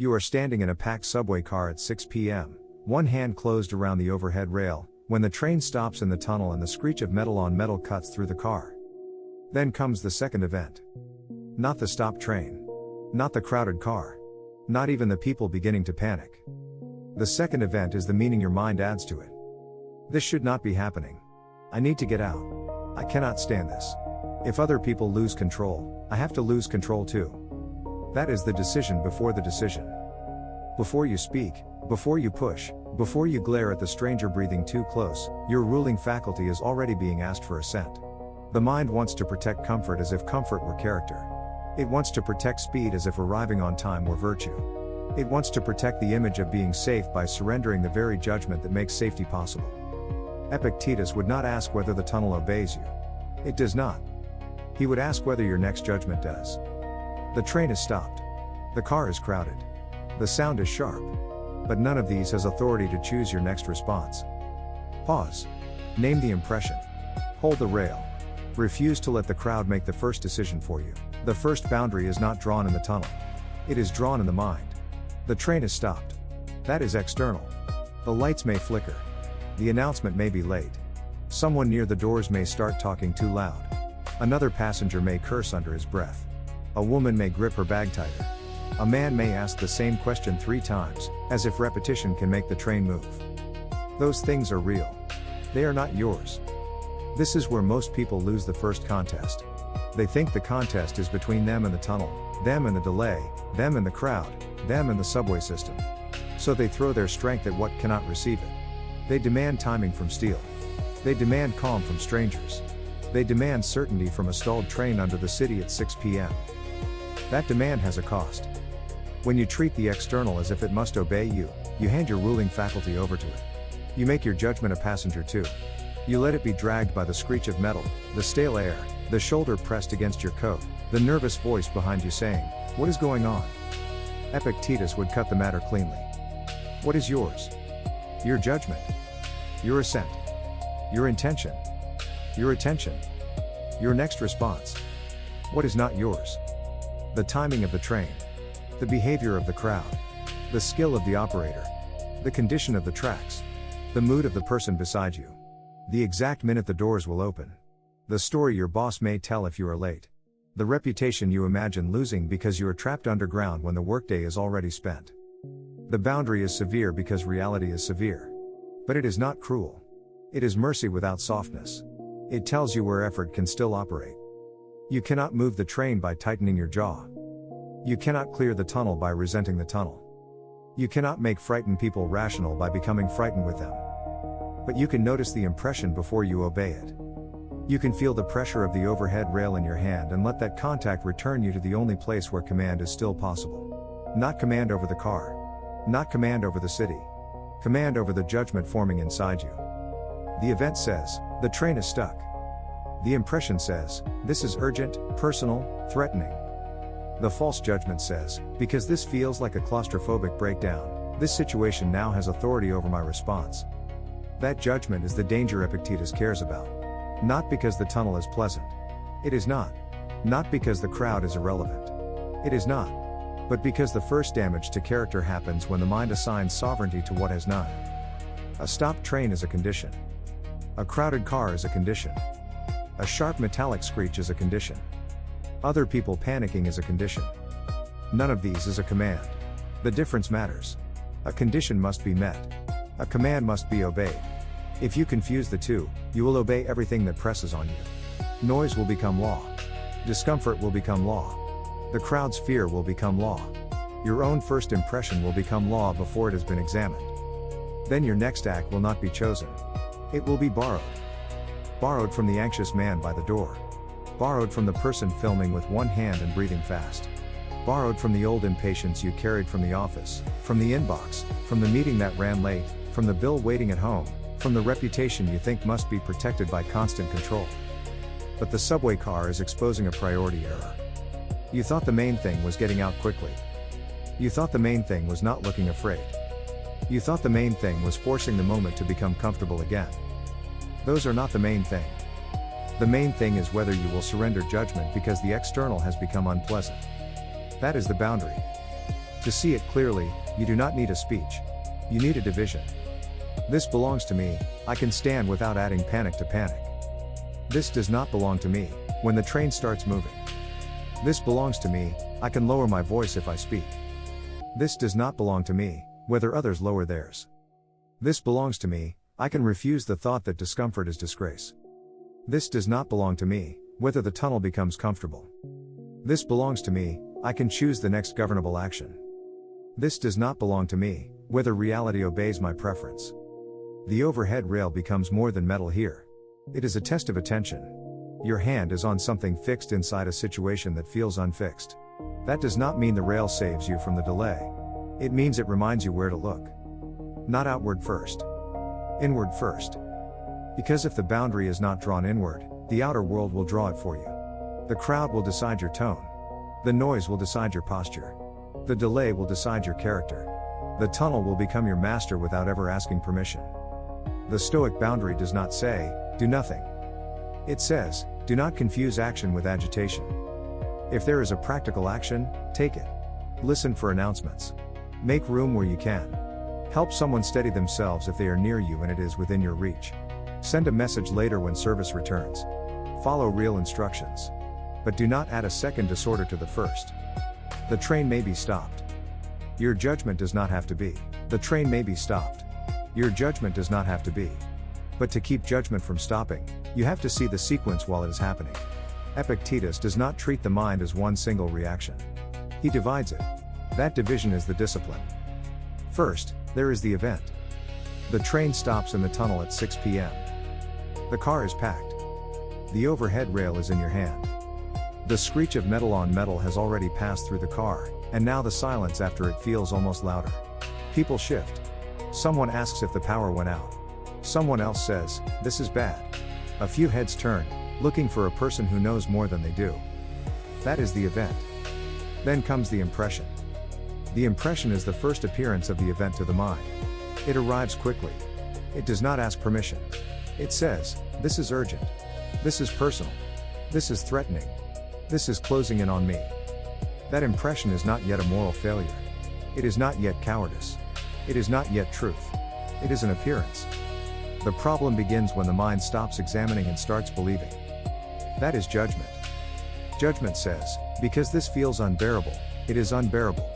You are standing in a packed subway car at 6 p.m., one hand closed around the overhead rail, when the train stops in the tunnel and the screech of metal on metal cuts through the car. Then comes the second event. Not the stopped train. Not the crowded car. Not even the people beginning to panic. The second event is the meaning your mind adds to it. This should not be happening. I need to get out. I cannot stand this. If other people lose control, I have to lose control too. That is the decision before the decision. Before you speak, before you push, before you glare at the stranger breathing too close, your ruling faculty is already being asked for assent. The mind wants to protect comfort as if comfort were character. It wants to protect speed as if arriving on time were virtue. It wants to protect the image of being safe by surrendering the very judgment that makes safety possible. Epictetus would not ask whether the tunnel obeys you. It does not. He would ask whether your next judgment does. The train is stopped. The car is crowded. The sound is sharp. But none of these has authority to choose your next response. Pause. Name the impression. Hold the rail. Refuse to let the crowd make the first decision for you. The first boundary is not drawn in the tunnel. It is drawn in the mind. The train is stopped. That is external. The lights may flicker. The announcement may be late. Someone near the doors may start talking too loud. Another passenger may curse under his breath. A woman may grip her bag tighter. A man may ask the same question 3 times, as if repetition can make the train move. Those things are real. They are not yours. This is where most people lose the first contest. They think the contest is between them and the tunnel, them and the delay, them and the crowd, them and the subway system. So they throw their strength at what cannot receive it. They demand timing from steel. They demand calm from strangers. They demand certainty from a stalled train under the city at 6 p.m. That demand has a cost. When you treat the external as if it must obey you, you hand your ruling faculty over to it. You make your judgment a passenger too. You let it be dragged by the screech of metal, the stale air, the shoulder pressed against your coat, the nervous voice behind you saying, "What is going on?" Epictetus would cut the matter cleanly. What is yours? Your judgment. Your assent. Your intention. Your attention. Your next response. What is not yours? The timing of the train. The behavior of the crowd. The skill of the operator. The condition of the tracks. The mood of the person beside you. The exact minute the doors will open. The story your boss may tell if you are late. The reputation you imagine losing because you are trapped underground when the workday is already spent. The boundary is severe because reality is severe. But it is not cruel. It is mercy without softness. It tells you where effort can still operate. You cannot move the train by tightening your jaw. You cannot clear the tunnel by resenting the tunnel. You cannot make frightened people rational by becoming frightened with them. But you can notice the impression before you obey it. You can feel the pressure of the overhead rail in your hand and let that contact return you to the only place where command is still possible. Not command over the car. Not command over the city. Command over the judgment forming inside you. The event says, the train is stuck. The impression says, this is urgent, personal, threatening. The false judgment says, because this feels like a claustrophobic breakdown, this situation now has authority over my response. That judgment is the danger Epictetus cares about. Not because the tunnel is pleasant. It is not. Not because the crowd is irrelevant. It is not. But because the first damage to character happens when the mind assigns sovereignty to what has none. A stopped train is a condition. A crowded car is a condition. A sharp metallic screech is a condition. Other people panicking is a condition. None of these is a command. The difference matters. A condition must be met. A command must be obeyed. If you confuse the two, you will obey everything that presses on you. Noise will become law. Discomfort will become law. The crowd's fear will become law. Your own first impression will become law before it has been examined. Then your next act will not be chosen. It will be borrowed. Borrowed from the anxious man by the door. Borrowed from the person filming with one hand and breathing fast. Borrowed from the old impatience you carried from the office, from the inbox, from the meeting that ran late, from the bill waiting at home, from the reputation you think must be protected by constant control. But the subway car is exposing a priority error. You thought the main thing was getting out quickly. You thought the main thing was not looking afraid. You thought the main thing was forcing the moment to become comfortable again. Those are not the main thing. The main thing is whether you will surrender judgment because the external has become unpleasant. That is the boundary. To see it clearly, you do not need a speech. You need a division. This belongs to me, I can stand without adding panic to panic. This does not belong to me, when the train starts moving. This belongs to me, I can lower my voice if I speak. This does not belong to me, whether others lower theirs. This belongs to me, I can refuse the thought that discomfort is disgrace. This does not belong to me, whether the tunnel becomes comfortable. This belongs to me, I can choose the next governable action. This does not belong to me, whether reality obeys my preference. The overhead rail becomes more than metal here. It is a test of attention. Your hand is on something fixed inside a situation that feels unfixed. That does not mean the rail saves you from the delay. It means it reminds you where to look. Not outward first. Inward first. Because if the boundary is not drawn inward, the outer world will draw it for you. The crowd will decide your tone. The noise will decide your posture. The delay will decide your character. The tunnel will become your master without ever asking permission. The Stoic boundary does not say, do nothing. It says, do not confuse action with agitation. If there is a practical action, take it. Listen for announcements. Make room where you can. Help someone steady themselves if they are near you and it is within your reach. Send a message later when service returns. Follow real instructions. But do not add a second disorder to the first. The train may be stopped. Your judgment does not have to be. The train may be stopped. Your judgment does not have to be. But to keep judgment from stopping, you have to see the sequence while it is happening. Epictetus does not treat the mind as one single reaction. He divides it. That division is the discipline. First, there is the event. The train stops in the tunnel at 6 p.m. The car is packed. The overhead rail is in your hand. The screech of metal on metal has already passed through the car, and now the silence after it feels almost louder. People shift. Someone asks if the power went out. Someone else says, this is bad. A few heads turn, looking for a person who knows more than they do. That is the event. Then comes the impression. The impression is the first appearance of the event to the mind. It arrives quickly. It does not ask permission. It says, this is urgent. This is personal. This is threatening. This is closing in on me. That impression is not yet a moral failure. It is not yet cowardice. It is not yet truth. It is an appearance. The problem begins when the mind stops examining and starts believing. That is judgment. Judgment says, because this feels unbearable, it is unbearable.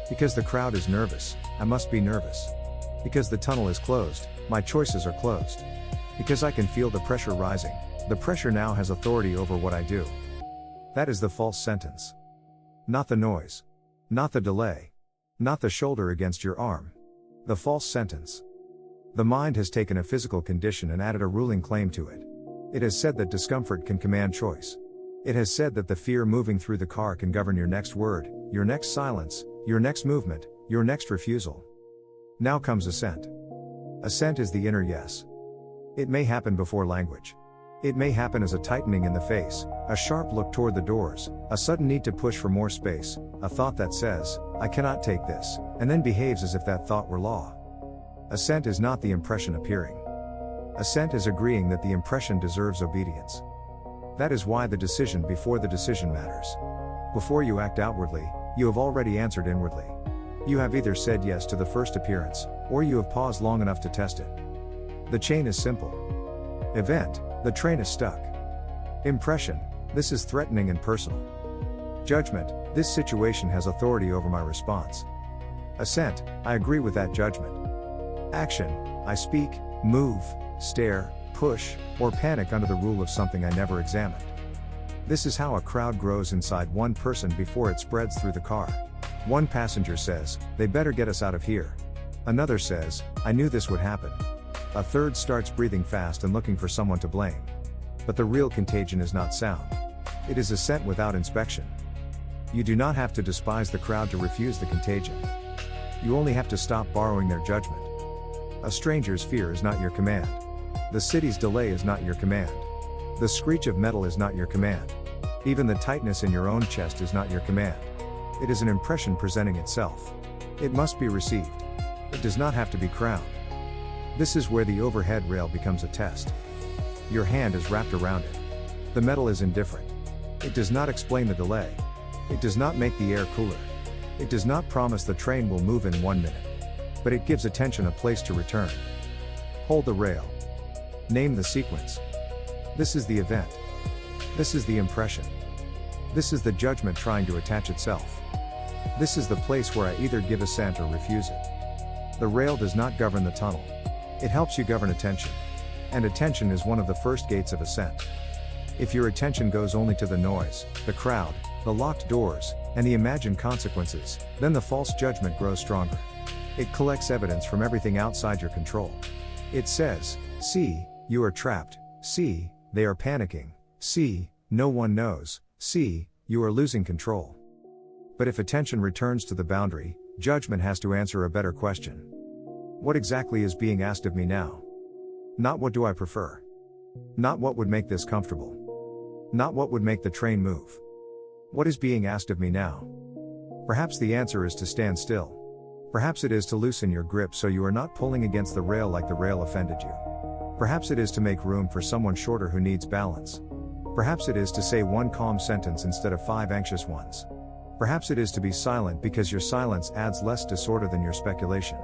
Because the crowd is nervous, I must be nervous. Because the tunnel is closed, my choices are closed. Because I can feel the pressure rising, the pressure now has authority over what I do. That is the false sentence. Not the noise. Not the delay. Not the shoulder against your arm. The false sentence. The mind has taken a physical condition and added a ruling claim to it. It has said that discomfort can command choice. It has said that the fear moving through the car can govern your next word, your next silence, your next movement, your next refusal. Now comes assent. Assent is the inner yes. It may happen before language. It may happen as a tightening in the face, a sharp look toward the doors, a sudden need to push for more space, a thought that says, I cannot take this, and then behaves as if that thought were law. Assent is not the impression appearing. Assent is agreeing that the impression deserves obedience. That is why the decision before the decision matters. Before you act outwardly, you have already answered inwardly. You have either said yes to the first appearance, or you have paused long enough to test it. The chain is simple. Event, the train is stuck. Impression, this is threatening and personal. Judgment, this situation has authority over my response. Assent, I agree with that judgment. Action, I speak, move, stare, push, or panic under the rule of something I never examined. This is how a crowd grows inside one person before it spreads through the car. One passenger says, they better get us out of here. Another says, I knew this would happen. A third starts breathing fast and looking for someone to blame. But the real contagion is not sound. It is assent without inspection. You do not have to despise the crowd to refuse the contagion. You only have to stop borrowing their judgment. A stranger's fear is not your command. The city's delay is not your command. The screech of metal is not your command. Even the tightness in your own chest is not your command. It is an impression presenting itself. It must be received. It does not have to be crowned. This is where the overhead rail becomes a test. Your hand is wrapped around it. The metal is indifferent. It does not explain the delay. It does not make the air cooler. It does not promise the train will move in 1 minute. But it gives attention a place to return. Hold the rail. Name the sequence. This is the event. This is the impression. This is the judgment trying to attach itself. This is the place where I either give assent or refuse it. The rail does not govern the tunnel. It helps you govern attention. And attention is one of the first gates of assent. If your attention goes only to the noise, the crowd, the locked doors, and the imagined consequences, then the false judgment grows stronger. It collects evidence from everything outside your control. It says, see, you are trapped, see, they are panicking, see, no one knows, see, you are losing control. But if attention returns to the boundary, judgment has to answer a better question. What exactly is being asked of me now? Not what do I prefer? Not what would make this comfortable? Not what would make the train move? What is being asked of me now? Perhaps the answer is to stand still. Perhaps it is to loosen your grip so you are not pulling against the rail like the rail offended you. Perhaps it is to make room for someone shorter who needs balance. Perhaps it is to say one calm sentence instead of 5 anxious ones. Perhaps it is to be silent because your silence adds less disorder than your speculation.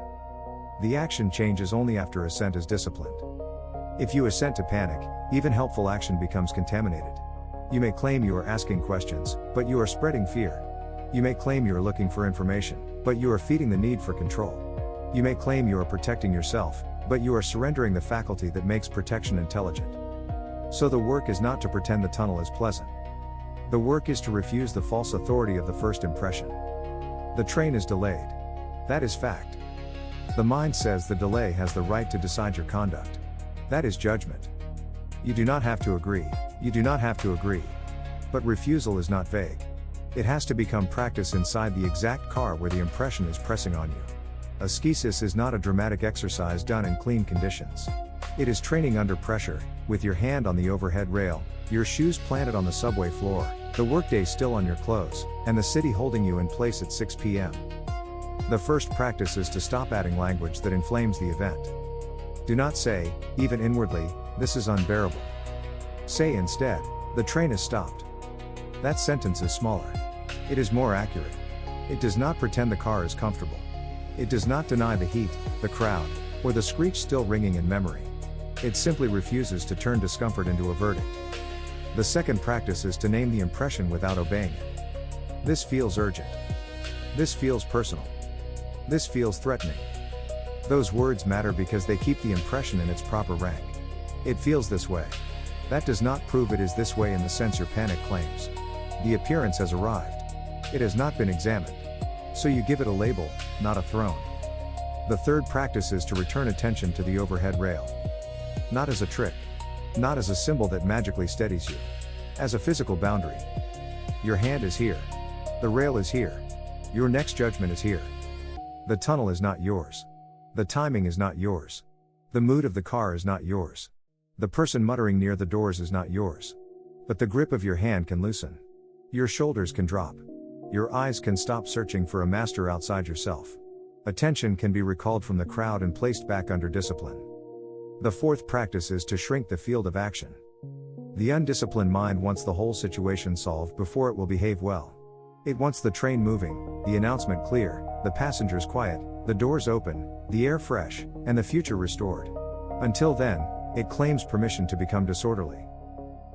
The action changes only after assent is disciplined. If you assent to panic, even helpful action becomes contaminated. You may claim you are asking questions, but you are spreading fear. You may claim you are looking for information, but you are feeding the need for control. You may claim you are protecting yourself, but you are surrendering the faculty that makes protection intelligent. So the work is not to pretend the tunnel is pleasant. The work is to refuse the false authority of the first impression. The train is delayed. That is fact. The mind says the delay has the right to decide your conduct. That is judgment. You do not have to agree. You do not have to agree. But refusal is not vague. It has to become practice inside the exact car where the impression is pressing on you. Ascesis is not a dramatic exercise done in clean conditions. It is training under pressure, with your hand on the overhead rail, your shoes planted on the subway floor, the workday still on your clothes, and the city holding you in place at 6 p.m. The first practice is to stop adding language that inflames the event. Do not say, even inwardly, this is unbearable. Say instead, the train is stopped. That sentence is smaller. It is more accurate. It does not pretend the car is comfortable. It does not deny the heat, the crowd, or the screech still ringing in memory. It simply refuses to turn discomfort into a verdict. The second practice is to name the impression without obeying it. This feels urgent. This feels personal. This feels threatening. Those words matter because they keep the impression in its proper rank. It feels this way. That does not prove it is this way in the sense your panic claims. The appearance has arrived. It has not been examined. So you give it a label, not a throne. The third practice is to return attention to the overhead rail. Not as a trick. Not as a symbol that magically steadies you. As a physical boundary. Your hand is here. The rail is here. Your next judgment is here. The tunnel is not yours. The timing is not yours. The mood of the car is not yours. The person muttering near the doors is not yours. But the grip of your hand can loosen. Your shoulders can drop. Your eyes can stop searching for a master outside yourself. Attention can be recalled from the crowd and placed back under discipline. The fourth practice is to shrink the field of action. The undisciplined mind wants the whole situation solved before it will behave well. It wants the train moving, the announcement clear, the passengers quiet, the doors open, the air fresh, and the future restored. Until then, it claims permission to become disorderly.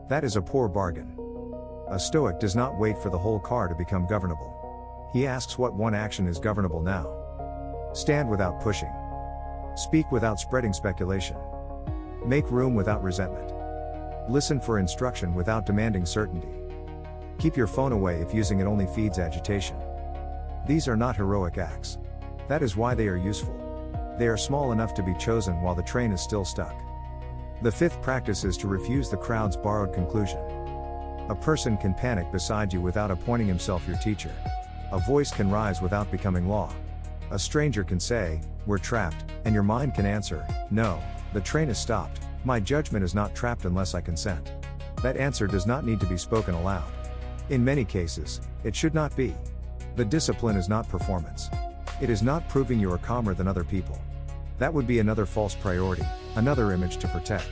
That is a poor bargain. A Stoic does not wait for the whole car to become governable. He asks what one action is governable now. Stand without pushing. Speak without spreading speculation. Make room without resentment. Listen for instruction without demanding certainty. Keep your phone away if using it only feeds agitation. These are not heroic acts. That is why they are useful. They are small enough to be chosen while the train is still stuck. The fifth practice is to refuse the crowd's borrowed conclusion. A person can panic beside you without appointing himself your teacher. A voice can rise without becoming law. A stranger can say, "We're trapped," and your mind can answer, "No, the train is stopped, my judgment is not trapped unless I consent." That answer does not need to be spoken aloud. In many cases, it should not be. The discipline is not performance. It is not proving you are calmer than other people. That would be another false priority, another image to protect.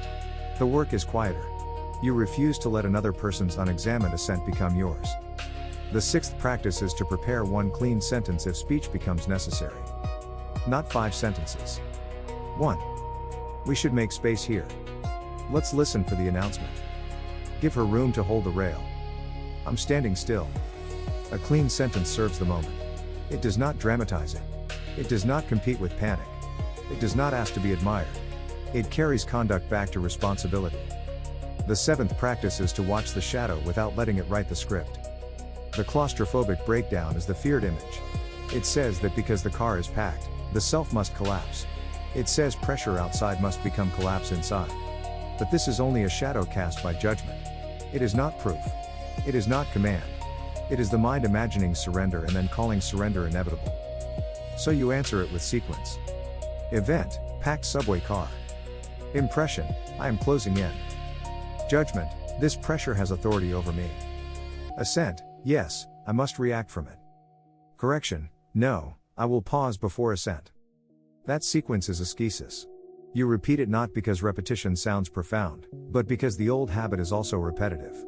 The work is quieter. You refuse to let another person's unexamined assent become yours. The sixth practice is to prepare one clean sentence if speech becomes necessary. Not 5 sentences. 1. We should make space here. Let's listen for the announcement. Give her room to hold the rail. I'm standing still. A clean sentence serves the moment. It does not dramatize it. It does not compete with panic. It does not ask to be admired. It carries conduct back to responsibility. The seventh practice is to watch the shadow without letting it write the script. The claustrophobic breakdown is the feared image. It says that because the car is packed, the self must collapse. It says pressure outside must become collapse inside. But this is only a shadow cast by judgment. It is not proof. It is not command. It is the mind imagining surrender and then calling surrender inevitable. So you answer it with sequence. Event, packed subway car. Impression, I am closing in. Judgment, this pressure has authority over me. Assent, yes, I must react from it. Correction, no, I will pause before assent. That sequence is ascesis. You repeat it not because repetition sounds profound, but because the old habit is also repetitive.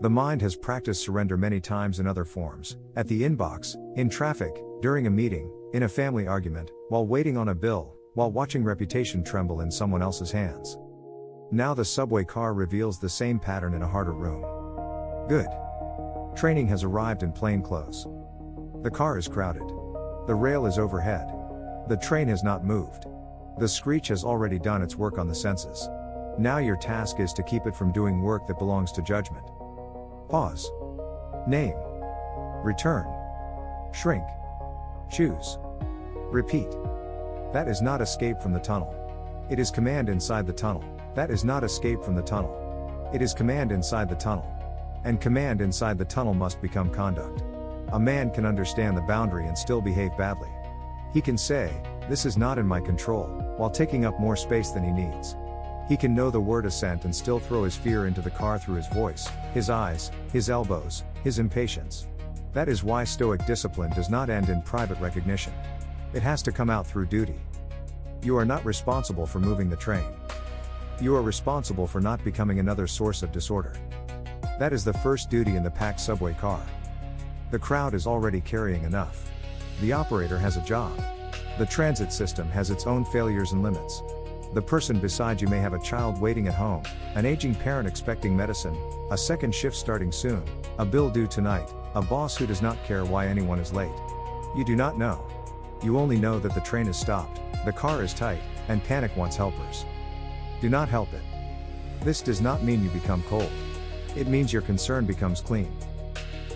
The mind has practiced surrender many times in other forms, at the inbox, in traffic, during a meeting, in a family argument, while waiting on a bill, while watching reputation tremble in someone else's hands. Now the subway car reveals the same pattern in a harder room. Good. Training has arrived in plain clothes. The car is crowded. The rail is overhead. The train has not moved. The screech has already done its work on the senses. Now your task is to keep it from doing work that belongs to judgment. Pause. Name. Return. Shrink. Choose. Repeat. That is not escape from the tunnel. It is command inside the tunnel. That is not escape from the tunnel. It is command inside the tunnel. And command inside the tunnel must become conduct. A man can understand the boundary and still behave badly. He can say, "This is not in my control," while taking up more space than he needs. He can know the word assent and still throw his fear into the car through his voice, his eyes, his elbows, his impatience. That is why Stoic discipline does not end in private recognition. It has to come out through duty. You are not responsible for moving the train. You are responsible for not becoming another source of disorder. That is the first duty in the packed subway car. The crowd is already carrying enough. The operator has a job. The transit system has its own failures and limits. The person beside you may have a child waiting at home, an aging parent expecting medicine, a second shift starting soon, a bill due tonight, a boss who does not care why anyone is late. You do not know. You only know that the train is stopped, the car is tight, and panic wants helpers. Do not help it. This does not mean you become cold. It means your concern becomes clean.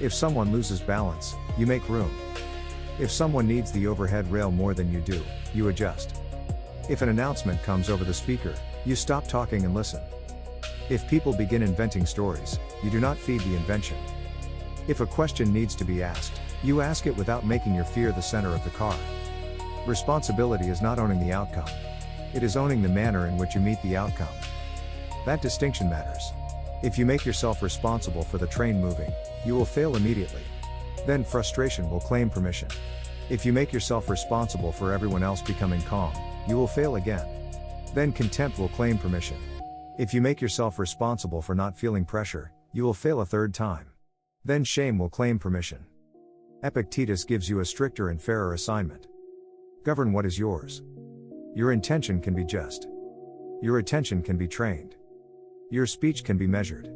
If someone loses balance, you make room. If someone needs the overhead rail more than you do, you adjust. If an announcement comes over the speaker, you stop talking and listen. If people begin inventing stories, you do not feed the invention. If a question needs to be asked, you ask it without making your fear the center of the car. Responsibility is not owning the outcome. It is owning the manner in which you meet the outcome. That distinction matters. If you make yourself responsible for the train moving, you will fail immediately. Then frustration will claim permission. If you make yourself responsible for everyone else becoming calm, you will fail again. Then contempt will claim permission. If you make yourself responsible for not feeling pressure, you will fail a third time. Then shame will claim permission. Epictetus gives you a stricter and fairer assignment. Govern what is yours. Your intention can be just. Your attention can be trained. Your speech can be measured.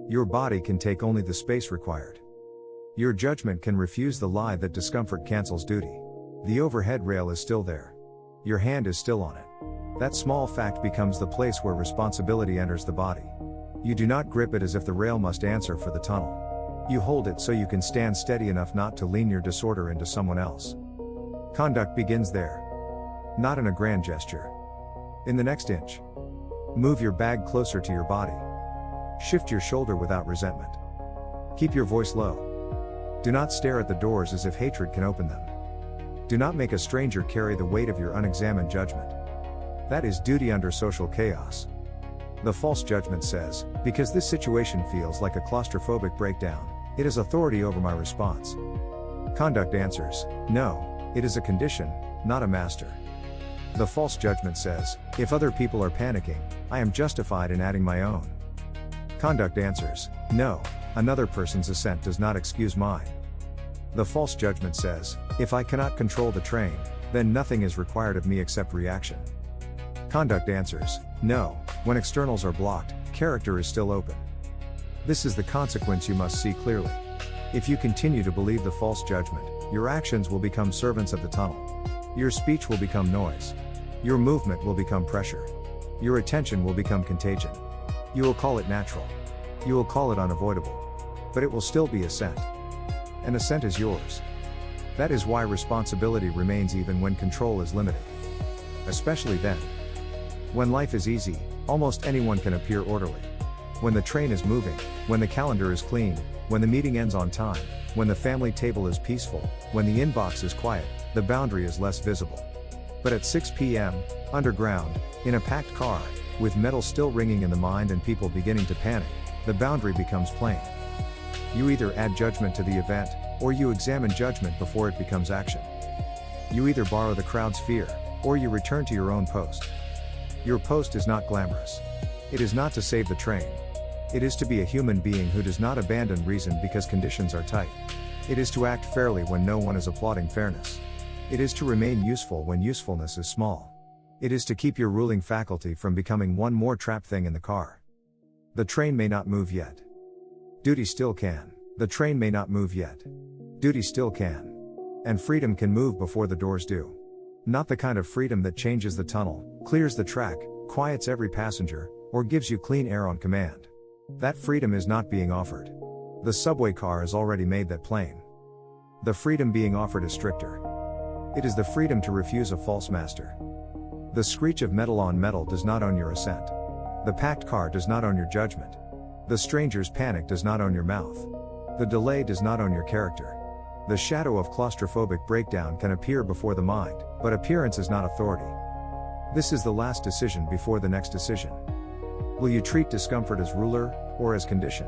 Your body can take only the space required. Your judgment can refuse the lie that discomfort cancels duty. The overhead rail is still there. Your hand is still on it. That small fact becomes the place where responsibility enters the body. You do not grip it as if the rail must answer for the tunnel. You hold it so you can stand steady enough not to lean your disorder into someone else. Conduct begins there. Not in a grand gesture. In the next inch. Move your bag closer to your body. Shift your shoulder without resentment. Keep your voice low. Do not stare at the doors as if hatred can open them. Do not make a stranger carry the weight of your unexamined judgment. That is duty under social chaos. The false judgment says, because this situation feels like a claustrophobic breakdown, it has authority over my response. Conduct answers, no, it is a condition, not a master. The false judgment says, if other people are panicking, I am justified in adding my own. Conduct answers, no, Another person's assent does not excuse mine. The false judgment says, if I cannot control the train, then nothing is required of me except reaction. Conduct answers, no, when externals are blocked, character is still open. This is the consequence you must see clearly. If you continue to believe the false judgment, your actions will become servants of the tunnel. Your speech will become noise. Your movement will become pressure. Your attention will become contagion. You will call it natural. You will call it unavoidable. But it will still be assent. And assent is yours. That is why responsibility remains even when control is limited. Especially then. When life is easy, almost anyone can appear orderly. When the train is moving, when the calendar is clean, when the meeting ends on time, when the family table is peaceful, when the inbox is quiet, the boundary is less visible. But at 6 p.m., underground, in a packed car, with metal still ringing in the mind and people beginning to panic, the boundary becomes plain. You either add judgment to the event, or you examine judgment before it becomes action. You either borrow the crowd's fear, or you return to your own post. Your post is not glamorous. It is not to save the train. It is to be a human being who does not abandon reason because conditions are tight. It is to act fairly when no one is applauding fairness. It is to remain useful when usefulness is small. It is to keep your ruling faculty from becoming one more trapped thing in the car. The train may not move yet. Duty still can. The train may not move yet. Duty still can. And freedom can move before the doors do. Not the kind of freedom that changes the tunnel, clears the track, quiets every passenger, or gives you clean air on command. That freedom is not being offered. The subway car has already made that plain. The freedom being offered is stricter. It is the freedom to refuse a false master. The screech of metal on metal does not own your assent. The packed car does not own your judgment. The stranger's panic does not own your mouth. The delay does not own your character. The shadow of claustrophobic breakdown can appear before the mind, but appearance is not authority. This is the last decision before the next decision. Will you treat discomfort as ruler, or as condition?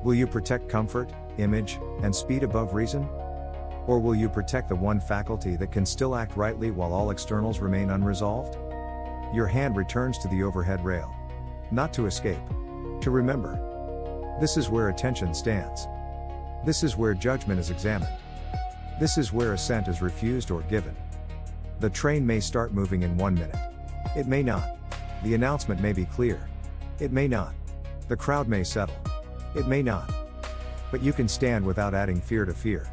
Will you protect comfort, image, and speed above reason? Or will you protect the one faculty that can still act rightly while all externals remain unresolved? Your hand returns to the overhead rail. Not to escape. To remember. This is where attention stands. This is where judgment is examined. This is where assent is refused or given. The train may start moving in 1 minute. It may not. The announcement may be clear. It may not. The crowd may settle. It may not. But you can stand without adding fear to fear.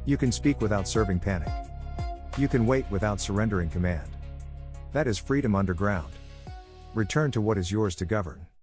You can speak without serving panic. You can wait without surrendering command. That is freedom underground. Return to what is yours to govern.